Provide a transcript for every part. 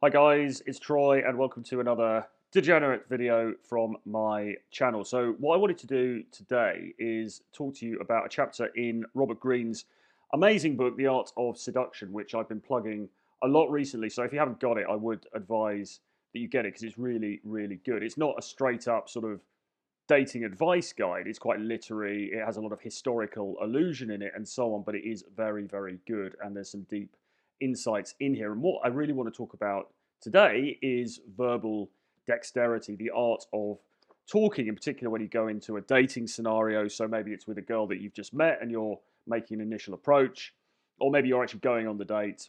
Hi guys, it's Troy and welcome to another degenerate video from my channel. So what I wanted to do today is talk to you about a chapter in Robert Greene's amazing book, The Art of Seduction, which I've been plugging a lot recently. So if you haven't got it, I would advise that you get it because it's really, really good. It's not a straight up sort of dating advice guide. It's quite literary. It has a lot of historical allusion in it and so on, but it is very, very good. And there's some deep insights in here. And what I really want to talk about today is verbal dexterity, the art of talking, in particular when you go into a dating scenario. So maybe it's with a girl that you've just met and you're making an initial approach, or maybe you're actually going on the date,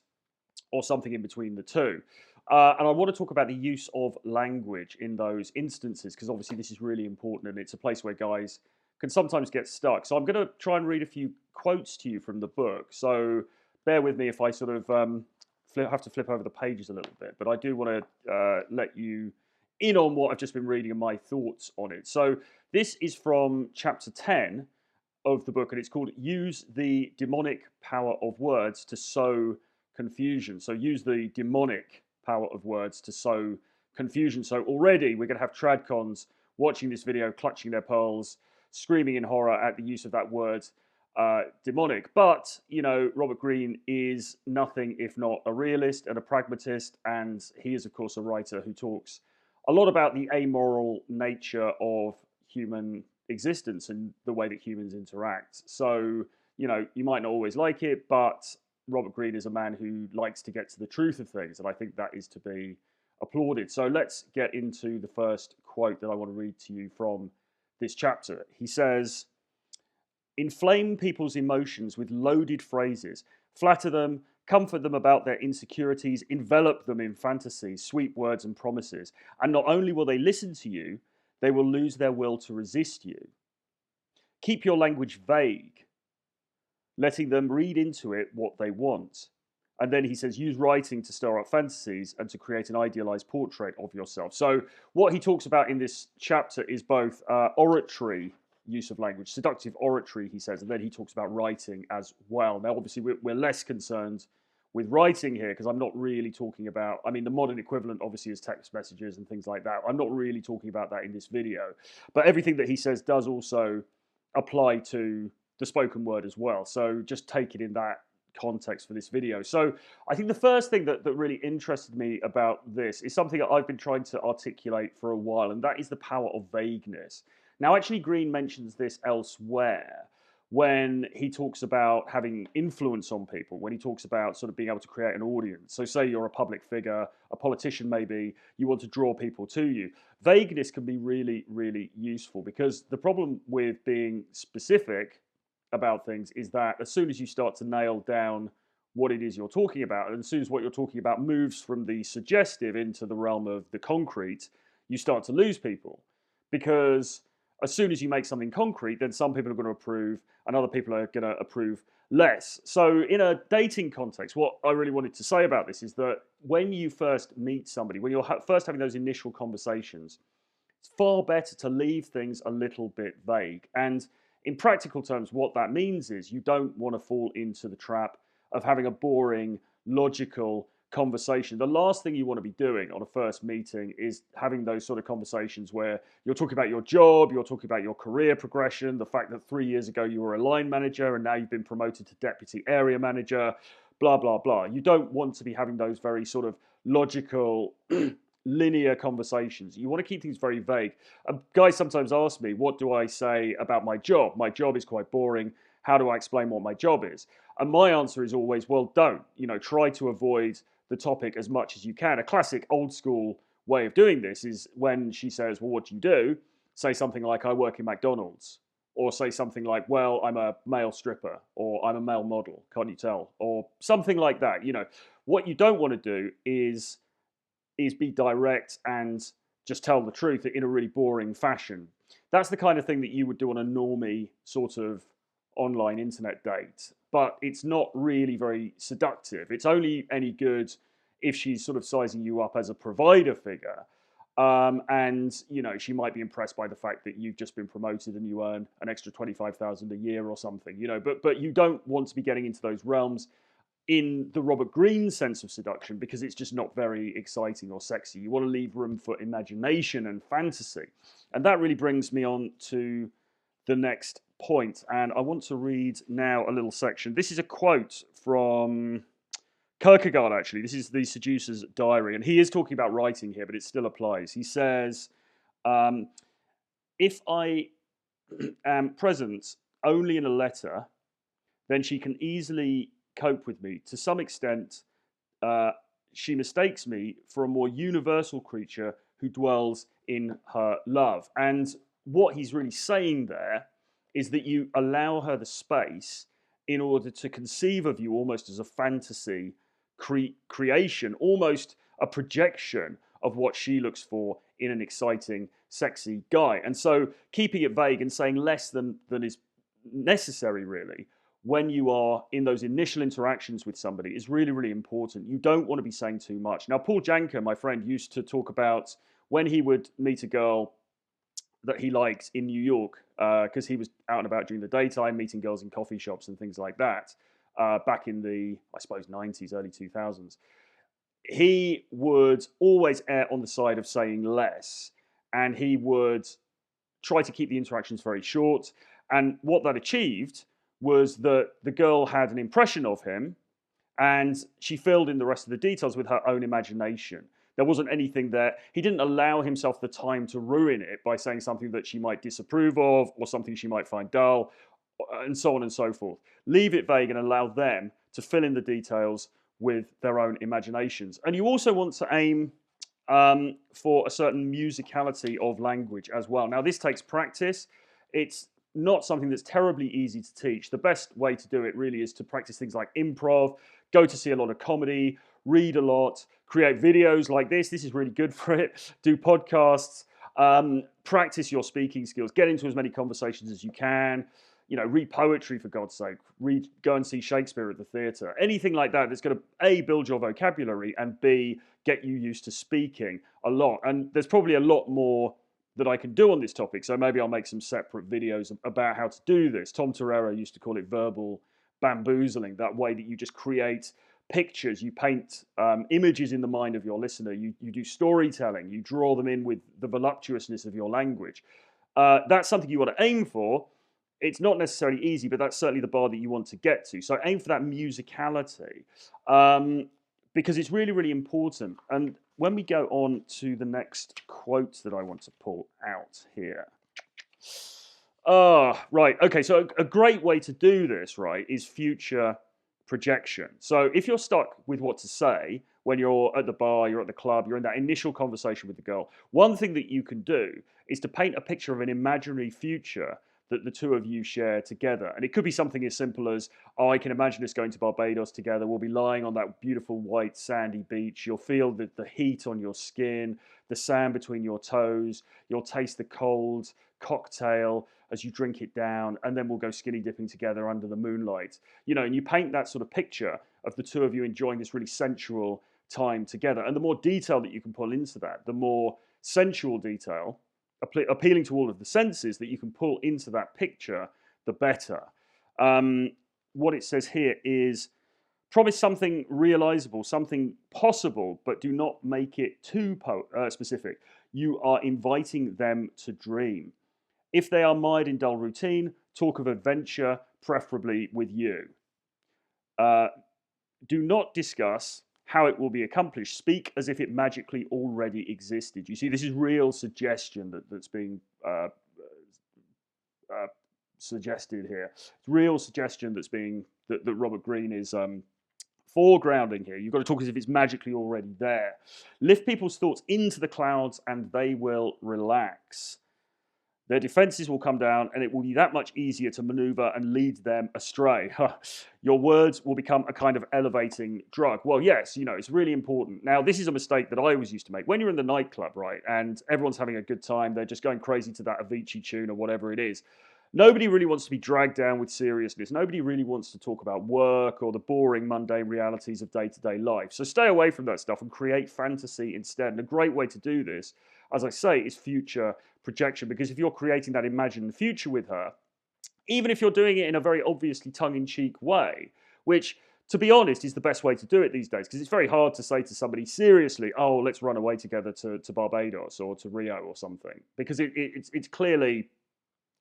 or something in between the two. And I want to talk about the use of language in those instances, because obviously this is really important and it's a place where guys can sometimes get stuck. So I'm going to try and read a few quotes to you from the book. So bear with me if I sort of have to flip over the pages a little bit, but I do want to let you in on what I've just been reading and my thoughts on it. So this is from chapter 10 of the book, and it's called Use the Demonic Power of Words to Sow Confusion. So use the demonic power of words to sow confusion. So already we're going to have tradcons watching this video, clutching their pearls, screaming in horror at the use of that word demonic. But, you know, Robert Greene is nothing if not a realist and a pragmatist, and he is, of course, a writer who talks a lot about the amoral nature of human existence and the way that humans interact. So, you know, you might not always like it, but Robert Greene is a man who likes to get to the truth of things, and I think that is to be applauded. So let's get into the first quote that I want to read to you from this chapter. He says, "Inflame people's emotions with loaded phrases, flatter them, comfort them about their insecurities, envelop them in fantasies, sweet words and promises, and not only will they listen to you, they will lose their will to resist you. Keep your language vague, letting them read into it what they want." And then he says, use writing to stir up fantasies and to create an idealized portrait of yourself. So what he talks about in this chapter is both oratory use of language, seductive oratory, he says, and then he talks about writing as well. Now, obviously, we're less concerned with writing here because I'm not really talking about, I mean, the modern equivalent obviously is text messages and things like that. I'm not really talking about that in this video. But everything that he says does also apply to the spoken word as well. So just take it in that context for this video. So I think the first thing that really interested me about this is something that I've been trying to articulate for a while, and that is the power of vagueness. Now, actually, Greene mentions this elsewhere when he talks about having influence on people, when he talks about sort of being able to create an audience. So say you're a public figure, a politician maybe, you want to draw people to you. Vagueness can be really, really useful because the problem with being specific about things is that as soon as you start to nail down what it is you're talking about, and as soon as what you're talking about moves from the suggestive into the realm of the concrete, you start to lose people. Because as soon as you make something concrete, then some people are going to approve and other people are going to approve less. So in a dating context, what I really wanted to say about this is that when you first meet somebody, when you're first having those initial conversations, it's far better to leave things a little bit vague. And in practical terms, what that means is you don't want to fall into the trap of having a boring, logical conversation. The last thing you want to be doing on a first meeting is having those sort of conversations where you're talking about your job, you're talking about your career progression, the fact that 3 years ago you were a line manager and now you've been promoted to deputy area manager, blah, blah, blah. You don't want to be having those very sort of logical linear conversations. You want to keep things very vague. Guys sometimes ask me, what do I say about my job? My job is quite boring. How do I explain what my job is? And my answer is always, well, don't. You know, try to avoid the topic as much as you can. A classic old school way of doing this is when she says, well, what do you do? Say something like, I work in McDonald's. Or say something like, well, I'm a male stripper. Or I'm a male model. Can't you tell? Or something like that. You know, what you don't want to do is be direct and just tell the truth in a really boring fashion. That's the kind of thing that you would do on a normie sort of online internet date, but it's not really very seductive. It's only any good if she's sort of sizing you up as a provider figure. And, you know, she might be impressed by the fact that you've just been promoted and you earn an extra 25,000 a year or something, you know, but you don't want to be getting into those realms. in the Robert Greene sense of seduction, because it's just not very exciting or sexy. You want to leave room for imagination and fantasy. And that really brings me on to the next point. And I want to read now a little section. This is a quote from Kierkegaard, actually. This is the Seducer's Diary. And he is talking about writing here, but it still applies. He says, if I am present only in a letter, then she can easily cope with me. To some extent, she mistakes me for a more universal creature who dwells in her love. And what he's really saying there is that you allow her the space in order to conceive of you almost as a fantasy creation, almost a projection of what she looks for in an exciting, sexy guy. And so keeping it vague and saying less than is necessary, really, when you are in those initial interactions with somebody is really, really important. You don't want to be saying too much. Now, Paul Janker, my friend, used to talk about when he would meet a girl that he liked in New York, because he was out and about during the daytime, meeting girls in coffee shops and things like that, back in the, I suppose, 90s, early 2000s. He would always err on the side of saying less, and he would try to keep the interactions very short. And what that achieved was that the girl had an impression of him, and she filled in the rest of the details with her own imagination. There wasn't anything there. He didn't allow himself the time to ruin it by saying something that she might disapprove of or something she might find dull, and so on and so forth. Leave it vague and allow them to fill in the details with their own imaginations. And you also want to aim for a certain musicality of language as well. Now, this takes practice. It's not something that's terribly easy to teach. The best way to do it really is to practice things like improv, go to see a lot of comedy, read a lot, create videos like this. This is really good for it. Do podcasts, practice your speaking skills, get into as many conversations as you can. Read poetry, for God's sake. Go and see Shakespeare at the theatre. Anything like that that's going to A, build your vocabulary, and B, get you used to speaking a lot. And there's probably a lot more that I can do on this topic, so maybe I'll make some separate videos about how to do this. Tom Torero used to call it verbal bamboozling, that way that you just create pictures, you paint images in the mind of your listener, you do storytelling, you draw them in with the voluptuousness of your language. That's something you want to aim for. It's not necessarily easy, but that's certainly the bar that you want to get to. So aim for that musicality, because it's really, really important. And when we go on to the next quote that I want to pull out here. Right. Okay, so a great way to do this, right, is future projection. So if you're stuck with what to say when you're at the bar, you're at the club, you're in that initial conversation with the girl, one thing that you can do is to paint a picture of an imaginary future that the two of you share together. And it could be something as simple as, I can imagine us going to Barbados together. We'll be lying on that beautiful white sandy beach. You'll feel the heat on your skin, the sand between your toes. You'll taste the cold cocktail as you drink it down, and then we'll go skinny dipping together under the moonlight. And you paint that sort of picture of the two of you enjoying this really sensual time together. And the more detail that you can pull into that, the more sensual detail, appealing to all of the senses that you can pull into that picture, the better. What it says here is, promise something realizable, something possible, but do not make it too specific. You are inviting them to dream. If they are mired in dull routine, talk of adventure, preferably with you. Do not discuss how it will be accomplished. Speak as if it magically already existed. You see, this is real suggestion that's being suggested here. It's real suggestion that Robert Greene is foregrounding here. You've got to talk as if it's magically already there. Lift people's thoughts into the clouds and they will relax. Their defenses will come down and it will be that much easier to maneuver and lead them astray. Your words will become a kind of elevating drug. Well, yes, it's really important. Now, this is a mistake that I always used to make. When you're in the nightclub, right, and everyone's having a good time, they're just going crazy to that Avicii tune or whatever it is. Nobody really wants to be dragged down with seriousness. Nobody really wants to talk about work or the boring, mundane realities of day-to-day life. So stay away from that stuff and create fantasy instead. And a great way to do this, as I say, is future projection. Because if you're creating that imagined future with her, even if you're doing it in a very obviously tongue-in-cheek way, which to be honest, is the best way to do it these days, because it's very hard to say to somebody seriously, oh, let's run away together to Barbados or to Rio or something, because it's clearly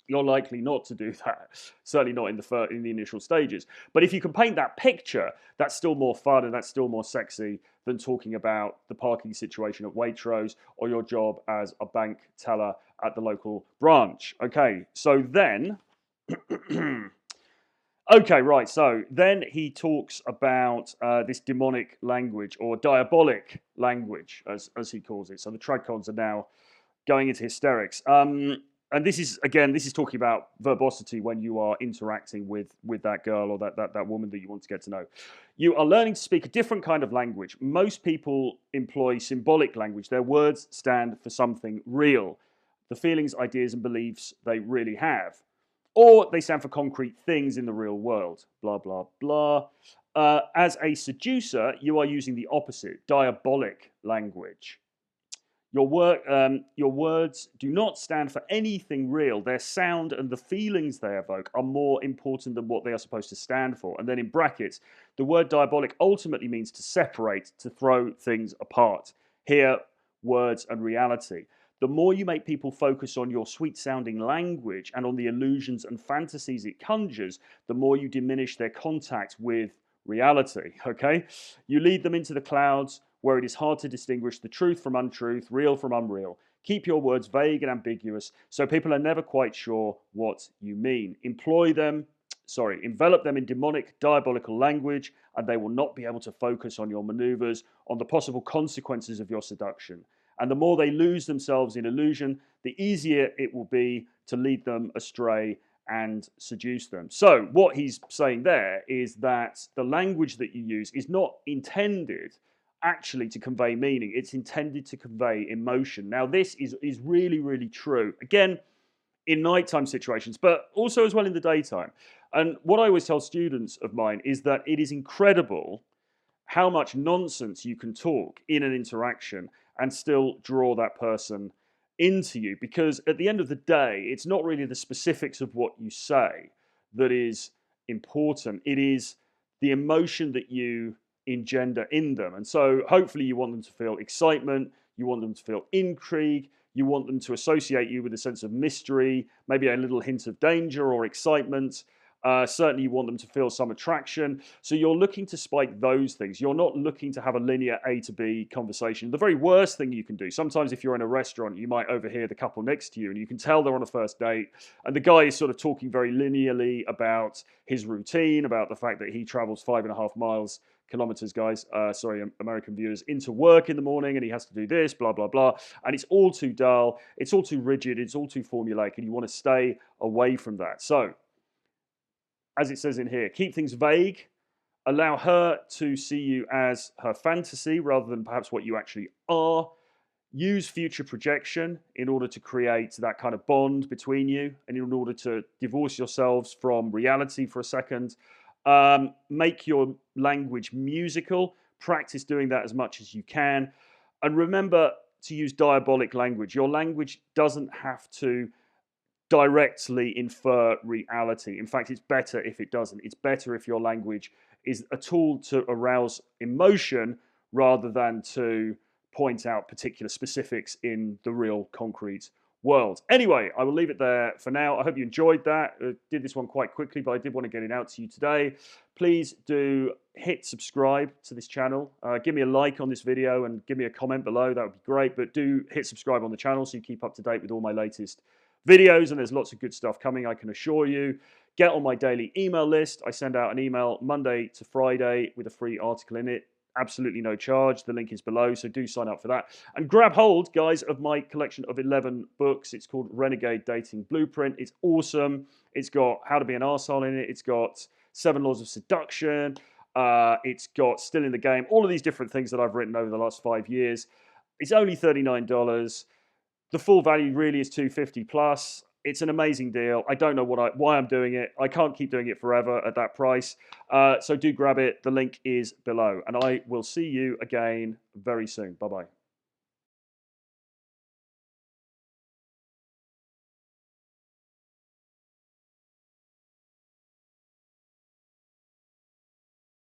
you're likely not to do that, certainly not in the initial stages. But if you can paint that picture, that's still more fun and that's still more sexy than talking about the parking situation at Waitrose or your job as a bank teller at the local branch. Okay, so then... Okay, right, so then he talks about this demonic language, or diabolic language, as he calls it. So the Tradcons are now going into hysterics. And this is, again, this is talking about verbosity when you are interacting with that girl or that woman that you want to get to know. You are learning to speak a different kind of language. Most people employ symbolic language. Their words stand for something real, the feelings, ideas, and beliefs they really have. Or they stand for concrete things in the real world, blah, blah, blah. As a seducer, you are using the opposite, diabolic language. Your words do not stand for anything real. Their sound and the feelings they evoke are more important than what they are supposed to stand for. And then in brackets, the word diabolic ultimately means to separate, to throw things apart. Here, words and reality. The more you make people focus on your sweet-sounding language and on the illusions and fantasies it conjures, the more you diminish their contact with reality, okay? You lead them into the clouds where it is hard to distinguish the truth from untruth, real from unreal. Keep your words vague and ambiguous so people are never quite sure what you mean. Envelop them in demonic, diabolical language, and they will not be able to focus on your maneuvers, on the possible consequences of your seduction. And the more they lose themselves in illusion, the easier it will be to lead them astray and seduce them. So what he's saying there is that the language that you use is not intended actually to convey meaning. It's intended to convey emotion. Now, this is really, really true. Again, in nighttime situations, but also as well in the daytime. And what I always tell students of mine is that it is incredible how much nonsense you can talk in an interaction and still draw that person into you. Because at the end of the day, it's not really the specifics of what you say that is important. It is the emotion that you engender in them. And so hopefully you want them to feel excitement, you want them to feel intrigue, you want them to associate you with a sense of mystery, maybe a little hint of danger or excitement. Certainly you want them to feel some attraction. So you're looking to spike those things. You're not looking to have a linear A to B conversation. The very worst thing you can do, sometimes if you're in a restaurant, you might overhear the couple next to you and you can tell they're on a first date and the guy is sort of talking very linearly about his routine, about the fact that he travels 5.5 kilometers, guys, American viewers, into work in the morning and he has to do this, blah, blah, blah. And it's all too dull, it's all too rigid, it's all too formulaic, and you want to stay away from that. So, as it says in here, keep things vague, allow her to see you as her fantasy rather than perhaps what you actually are. Use future projection in order to create that kind of bond between you and in order to divorce yourselves from reality for a second. Make your language musical. Practice doing that as much as you can. And remember to use diabolic language. Your language doesn't have to directly infer reality. In fact, it's better if it doesn't. It's better if your language is a tool to arouse emotion rather than to point out particular specifics in the real concrete world. Anyway, I will leave it there for now. I hope you enjoyed that. I did this one quite quickly, but I did want to get it out to you today. Please do hit subscribe to this channel. Give me a like on this video and give me a comment below. That would be great. But do hit subscribe on the channel so you keep up to date with all my latest videos, and there's lots of good stuff coming, I can assure you. Get on my daily email list. I send out an email Monday to Friday with a free article in it. Absolutely no charge. The link is below, so do sign up for that. And grab hold, guys, of my collection of 11 books. It's called Renegade Dating Blueprint. It's awesome. It's got How to Be an Arsehole in it. It's got 7 Laws of Seduction. It's got Still in the Game. All of these different things that I've written over the last 5 years. It's only $39. The full value really is $250 plus. It's an amazing deal. I don't know why I'm doing it. I can't keep doing it forever at that price. So do grab it. The link is below. And I will see you again very soon. Bye-bye.